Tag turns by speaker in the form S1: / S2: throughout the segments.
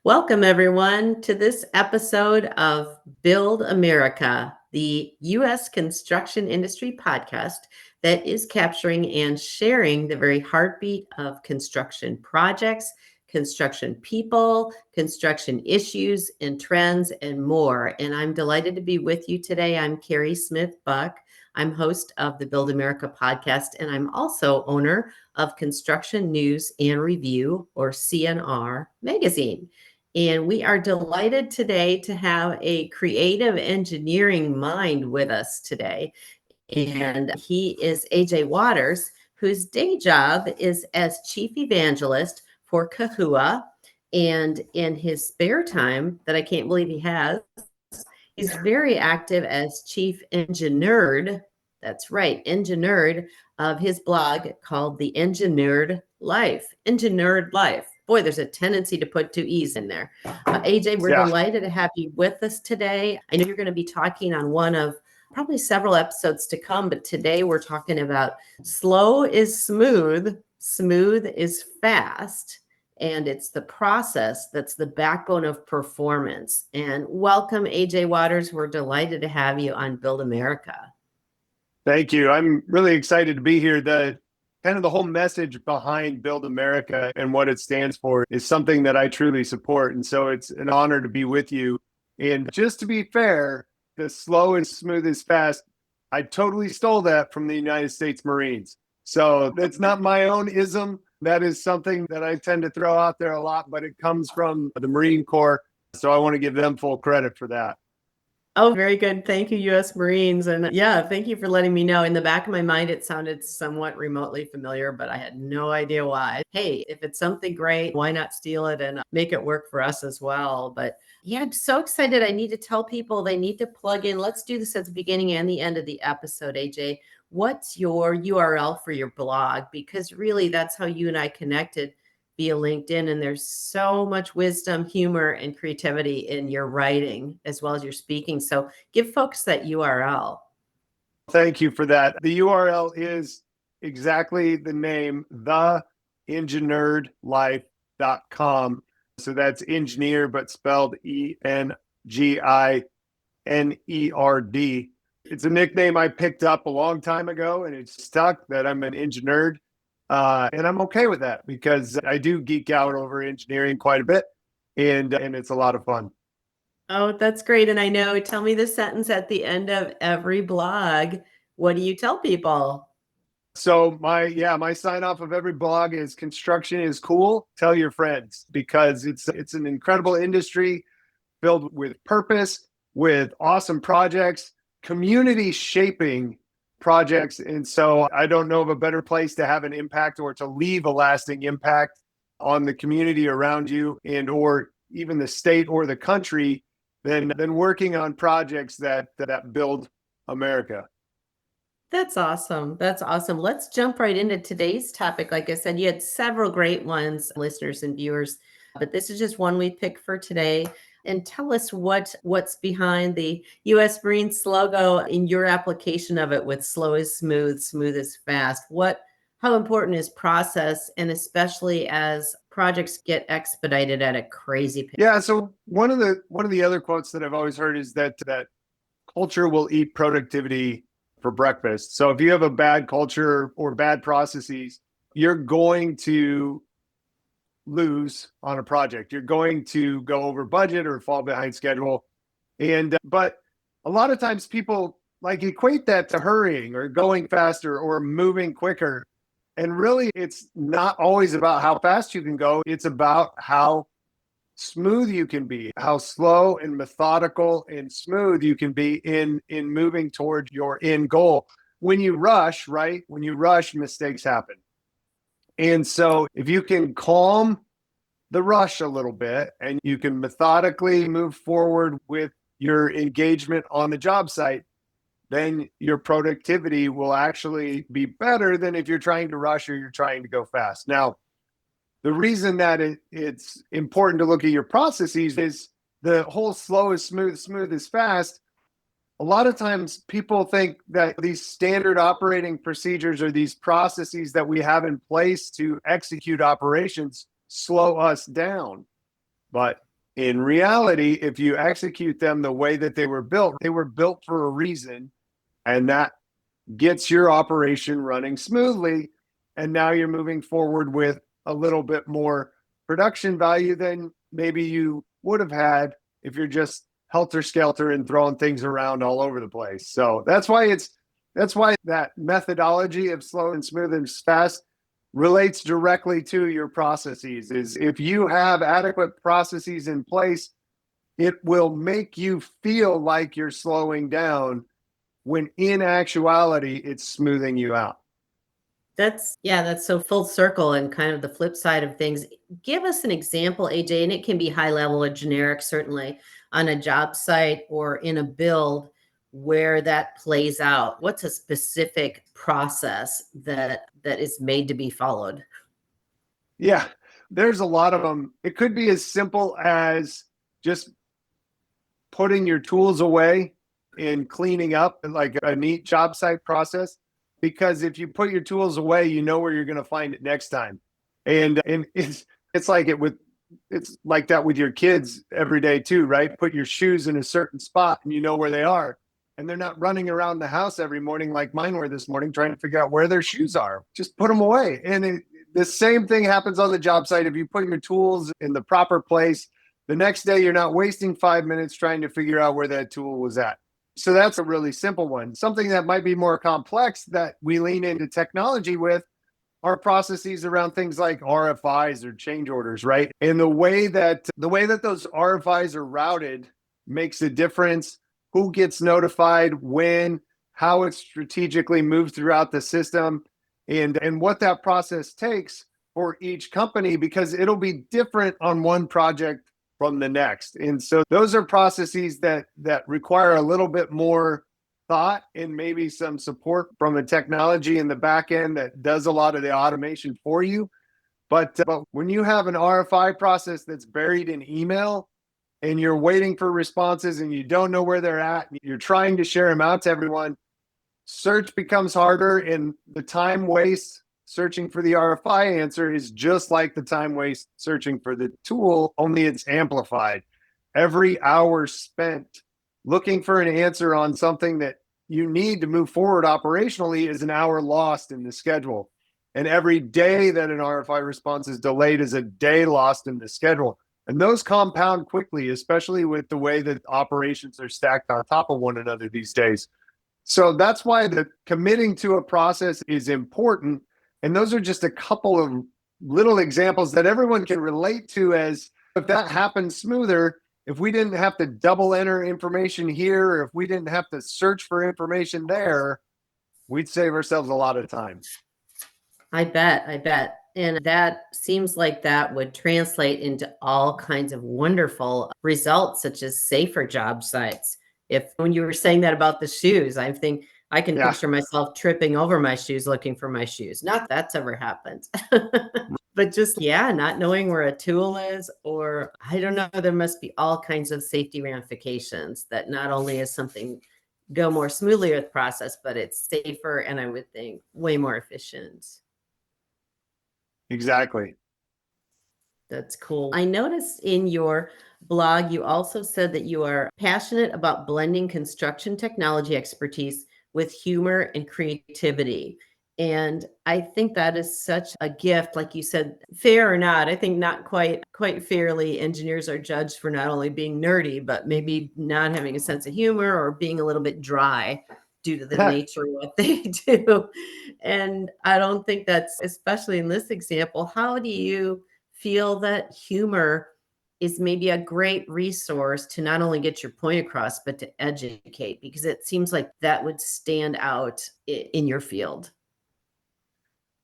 S1: Welcome, everyone, to this episode of Build America, the U.S. construction industry podcast that is capturing and sharing the very heartbeat of construction projects, construction people, construction issues and trends, and more. And I'm delighted to be with you today. I'm Kerry Smith Buck. I'm host of the Build America podcast, and I'm also owner of Construction News and Review, or CNR, magazine. And we are delighted today to have a creative engineering mind with us today. And he is AJ Waters, whose day job is as chief evangelist for Kahua. And in his spare time, that I can't believe he has, he's very active as chief EngiNerd. That's right, EngiNerd of his blog called TheEngiNerdLife. EngiNerdLife. Boy, there's a tendency to put two E's in there. AJ, we're delighted to have you with us today. I know you're going to be talking on one of probably several episodes to come, but today we're talking about slow is smooth, smooth is fast. And it's the process that's the backbone of performance. And welcome, AJ Waters. We're delighted to have you on Build America.
S2: Thank you. I'm really excited to be here. The whole message behind Build America and what it stands for is something that I truly support. And so it's an honor to be with you. And just to be fair, the slow and smooth is fast, I totally stole that from the United States Marines. So that's not my own ism. That is something that I tend to throw out there a lot, but it comes from the Marine Corps. So I want to give them full credit for that.
S1: Oh, very good. Thank you, U.S. Marines. And yeah, thank you for letting me know. In the back of my mind, it sounded somewhat remotely familiar, but I had no idea why. Hey, if it's something great, why not steal it and make it work for us as well? But yeah, I'm so excited. I need to tell people they need to plug in. Let's do this at the beginning and the end of the episode, AJ. What's your URL for your blog? Because really, that's how you and I connected via LinkedIn. And there's so much wisdom, humor, and creativity in your writing as well as your speaking. So give folks that URL.
S2: Thank you for that. The URL is exactly the name, TheEngiNerdLife.com. So that's engineer, but spelled ENGINERD. It's a nickname I picked up a long time ago, and it's stuck that I'm an EngiNerd. And I'm okay with that because I do geek out over engineering quite a bit, and it's a lot of fun.
S1: Oh, that's great. And I know, tell me the sentence at the end of every blog. What do you tell people?
S2: So my sign off of every blog is construction is cool. Tell your friends, because it's an incredible industry filled with purpose, with awesome projects, community shaping projects. And so I don't know of a better place to have an impact or to leave a lasting impact on the community around you and or even the state or the country than working on projects that build America.
S1: That's awesome. That's awesome. Let's jump right into today's topic. Like I said, you had several great ones, listeners and viewers, but this is just one we picked for today. And tell us what's behind the U.S. Marines logo in your application of it with slow is smooth, smooth is fast. How important is process, and especially as projects get expedited at a crazy pace?
S2: Yeah. So one of the other quotes that I've always heard is that culture will eat productivity for breakfast. So if you have a bad culture or bad processes, you're going to lose on a project. You're going to go over budget or fall behind schedule. But a lot of times people equate that to hurrying or going faster or moving quicker. And really, it's not always about how fast you can go. It's about how smooth you can be, how slow and methodical and smooth you can be in moving toward your end goal. When you rush, mistakes happen. And so if you can calm the rush a little bit and you can methodically move forward with your engagement on the job site, then your productivity will actually be better than if you're trying to rush or you're trying to go fast. Now, the reason that it's important to look at your processes is the whole slow is smooth, smooth is fast. A lot of times people think that these standard operating procedures or these processes that we have in place to execute operations slow us down. But In reality, if you execute them the way that they were built for a reason, and that gets your operation running smoothly. And now you're moving forward with a little bit more production value than maybe you would have had if you're just helter skelter and throwing things around all over the place. So that's why that methodology of slow and smooth and fast relates directly to your processes. Is if you have adequate processes in place, it will make you feel like you're slowing down when in actuality, it's smoothing you out.
S1: That's so full circle and kind of the flip side of things. Give us an example, AJ, and it can be high level or generic, certainly on a job site or in a build where that plays out. What's a specific process that is made to be followed?
S2: Yeah, there's a lot of them. It could be as simple as just putting your tools away and cleaning up, like a neat job site process. Because if you put your tools away, you know where you're going to find it next time. And it's like it's like that with your kids every day too, right? Put your shoes in a certain spot and you know where they are. And they're not running around the house every morning like mine were this morning trying to figure out where their shoes are. Just put them away. And the same thing happens on the job site. If you put your tools in the proper place, the next day you're not wasting 5 minutes trying to figure out where that tool was at. So that's a really simple one. Something that might be more complex that we lean into technology with are processes around things like RFIs or change orders, right? And the way that those RFIs are routed makes a difference. Who gets notified when, how it's strategically moved throughout the system, and what that process takes for each company, because it'll be different on one project from the next. And so those are processes that require a little bit more thought and maybe some support from a technology in the back end that does a lot of the automation for you. But when you have an RFI process that's buried in email and you're waiting for responses and you don't know where they're at, and you're trying to share them out to everyone, search becomes harder, and the time waste searching for the RFI answer is just like the time waste searching for the tool, only it's amplified. Every hour spent looking for an answer on something that you need to move forward operationally is an hour lost in the schedule. And every day that an RFI response is delayed is a day lost in the schedule. And those compound quickly, especially with the way that operations are stacked on top of one another these days. So that's why the committing to a process is important. And those are just a couple of little examples that everyone can relate to, as if that happened smoother, if we didn't have to double enter information here, or if we didn't have to search for information there, we'd save ourselves a lot of time.
S1: I bet. And that seems like that would translate into all kinds of wonderful results, such as safer job sites. If when you were saying that about the shoes, I think I can picture myself tripping over my shoes looking for my shoes. Not that that's ever happened. But just, not knowing where a tool is, or I don't know, there must be all kinds of safety ramifications that not only is something go more smoothly with the process, but it's safer and I would think way more efficient.
S2: Exactly.
S1: That's cool. I noticed in your blog, you also said that you are passionate about blending construction technology expertise with humor and creativity. And I think that is such a gift. Like you said, fair or not, I think not quite fairly, engineers are judged for not only being nerdy, but maybe not having a sense of humor or being a little bit dry due to the nature of what they do. And I don't think that's, especially in this example, how do you feel that humor is maybe a great resource to not only get your point across, but to educate? Because it seems like that would stand out in your field.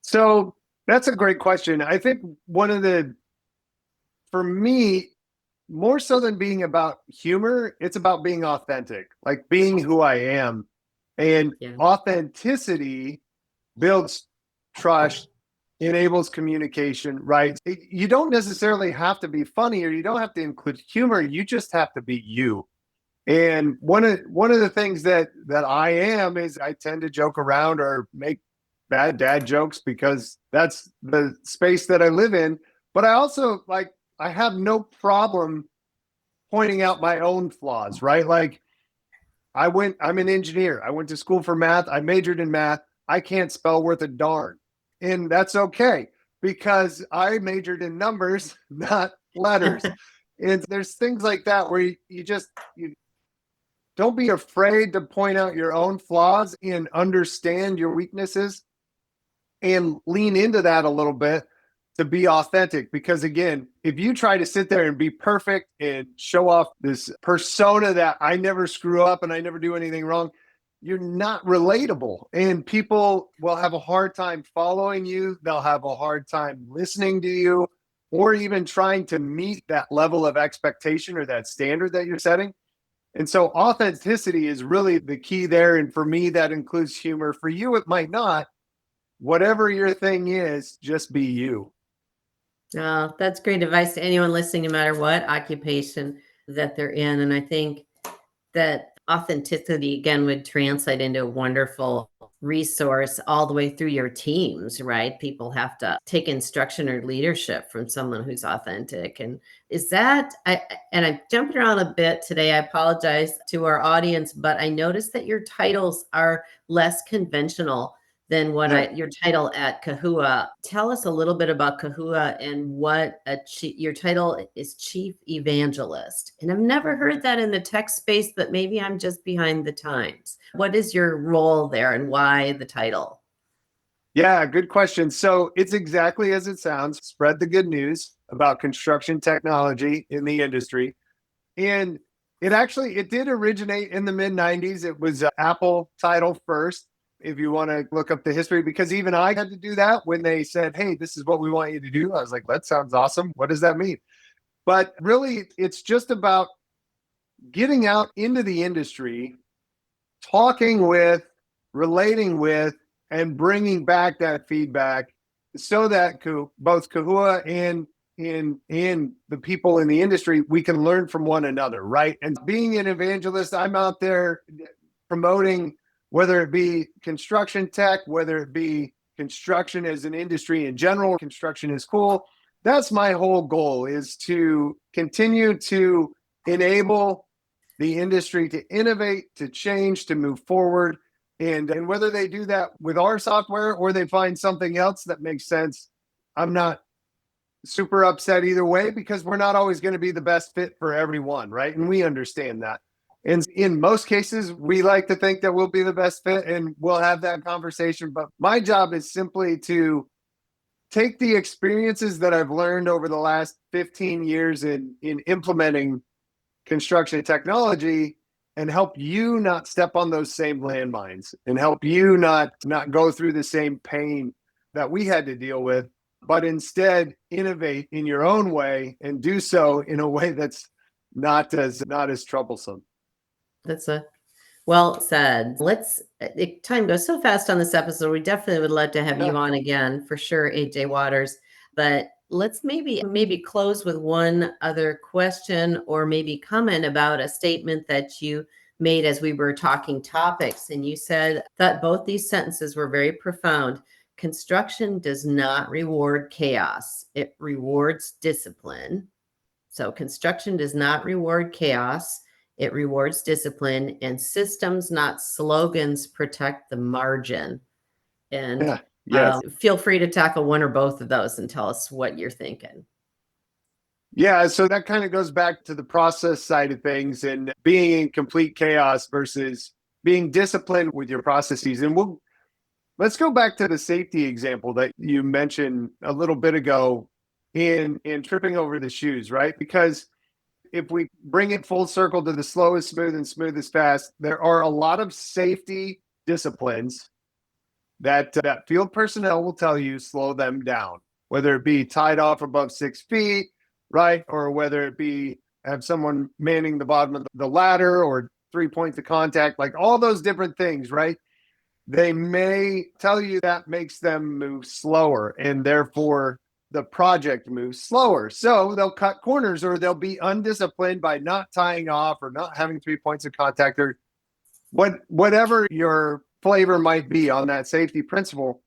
S2: So that's a great question. I think for me, more so than being about humor, it's about being authentic, like being who I am. And authenticity builds trust, enables communication, right? You don't necessarily have to be funny, or you don't have to include humor. You just have to be you. And one of the things that I am is I tend to joke around or make bad dad jokes because that's the space that I live in. But I also I have no problem pointing out my own flaws, right? Like I'm an engineer. I went to school for math. I majored in math. I can't spell worth a darn. And that's okay because I majored in numbers, not letters. And there's things like that where you don't be afraid to point out your own flaws and understand your weaknesses and lean into that a little bit to be authentic. Because again, if you try to sit there and be perfect and show off this persona that I never screw up and I never do anything wrong, you're not relatable. And people will have a hard time following you. They'll have a hard time listening to you or even trying to meet that level of expectation or that standard that you're setting. And so authenticity is really the key there. And for me, that includes humor. For you, it might not. Whatever your thing is, just be you.
S1: Oh, that's great advice to anyone listening, no matter what occupation that they're in. And I think that authenticity, again, would translate into a wonderful resource all the way through your teams, right? People have to take instruction or leadership from someone who's authentic. And I'm jumping around a bit today. I apologize to our audience, but I noticed that your titles are less conventional than your title at Kahua. Tell us a little bit about Kahua and what your title is Chief Evangelist. And I've never heard that in the tech space, but maybe I'm just behind the times. What is your role there and why the title?
S2: Yeah, good question. So it's exactly as it sounds. Spread the good news about construction technology in the industry. And it did originate in the mid 90s. It was Apple title first, if you want to look up the history, because even I had to do that when they said, hey, this is what we want you to do. I was like, that sounds awesome. What does that mean? But really, it's just about getting out into the industry, talking with, relating with, and bringing back that feedback so that both Kahua and the people in the industry, we can learn from one another, right? And being an evangelist, I'm out there promoting, whether it be construction tech, whether it be construction as an industry in general, construction is cool. That's my whole goal, is to continue to enable the industry to innovate, to change, to move forward. And whether they do that with our software or they find something else that makes sense, I'm not super upset either way, because we're not always going to be the best fit for everyone, right? And we understand that. And in most cases, we like to think that we'll be the best fit and we'll have that conversation. But my job is simply to take the experiences that I've learned over the last 15 years in implementing construction technology and help you not step on those same landmines and help you not go through the same pain that we had to deal with, but instead innovate in your own way and do so in a way that's not as troublesome.
S1: That's well said. Time goes so fast on this episode. We definitely would love to have you on again for sure, AJ Waters. But let's maybe close with one other question or maybe comment about a statement that you made as we were talking topics. And you said that both these sentences were very profound. Construction does not reward chaos. It rewards discipline. So construction does not reward chaos. It rewards discipline, and systems, not slogans, protect the margin. And
S2: yes.
S1: Feel free to tackle one or both of those and tell us what you're thinking.
S2: Yeah, so that kind of goes back to the process side of things and being in complete chaos versus being disciplined with your processes. And let's go back to the safety example that you mentioned a little bit ago in tripping over the shoes, right? Because if we bring it full circle to the slow is smooth and smooth is fast, there are a lot of safety disciplines that field personnel will tell you slow them down, whether it be tied off above 6 feet, right? Or whether it be have someone manning the bottom of the ladder or 3 points of contact, like all those different things, right? They may tell you that makes them move slower and therefore the project moves slower. So they'll cut corners or they'll be undisciplined by not tying off or not having 3 points of contact or whatever your flavor might be on that safety principle.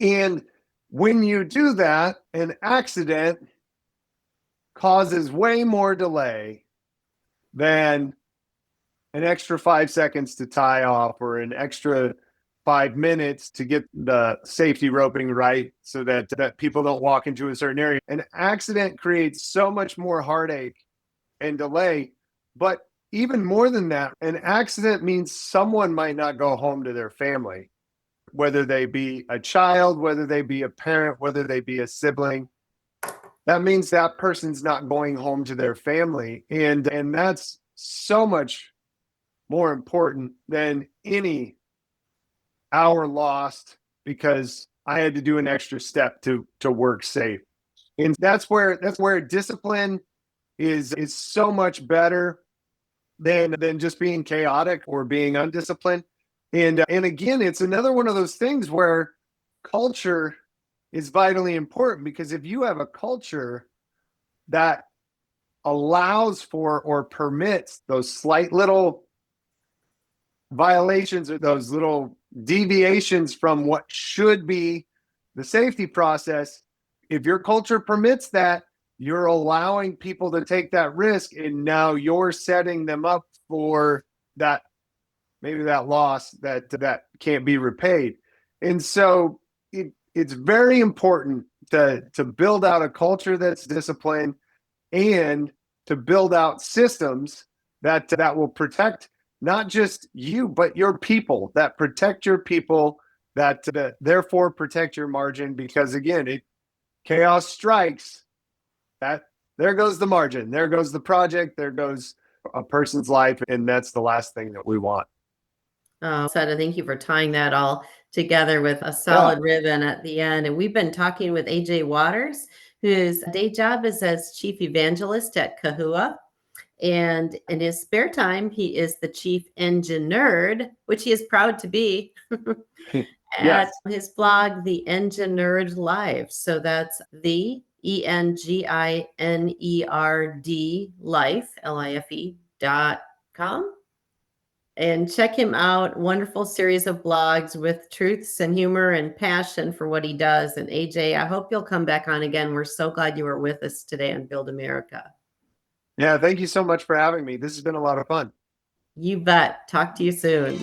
S2: And when you do that, an accident causes way more delay than an extra 5 seconds to tie off or an extra 5 minutes to get the safety roping right so that people don't walk into a certain area. An accident creates so much more heartache and delay. But even more than that, an accident means someone might not go home to their family, whether they be a child, whether they be a parent, whether they be a sibling. That means that person's not going home to their family. And that's so much more important than any hour lost because I had to do an extra step to work safe. And that's where discipline is so much better than just being chaotic or being undisciplined. And again, it's another one of those things where culture is vitally important, because if you have a culture that allows for or permits those slight little violations or those little deviations from what should be the safety process, if your culture permits that, you're allowing people to take that risk, and now you're setting them up for that, maybe that loss that can't be repaid. And so it's very important to build out a culture that's disciplined, and to build out systems that will protect not just you, but your people, that protect your people, that therefore protect your margin. Because again, chaos strikes, that there goes the margin, there goes the project, there goes a person's life, and that's the last thing that we want.
S1: Sada, thank you for tying that all together with a solid ribbon at the end. And we've been talking with AJ Waters, whose day job is as chief evangelist at Kahua. And in his spare time, he is the chief EngiNerd, which he is proud to be, at his blog, TheEngiNerdLife. So that's the EngiNerd Life, LIFE.com. And check him out. Wonderful series of blogs with truths and humor and passion for what he does. And AJ, I hope you'll come back on again. We're so glad you were with us today on Build America.
S2: Yeah, thank you so much for having me. This has been a lot of fun.
S1: You bet. Talk to you soon.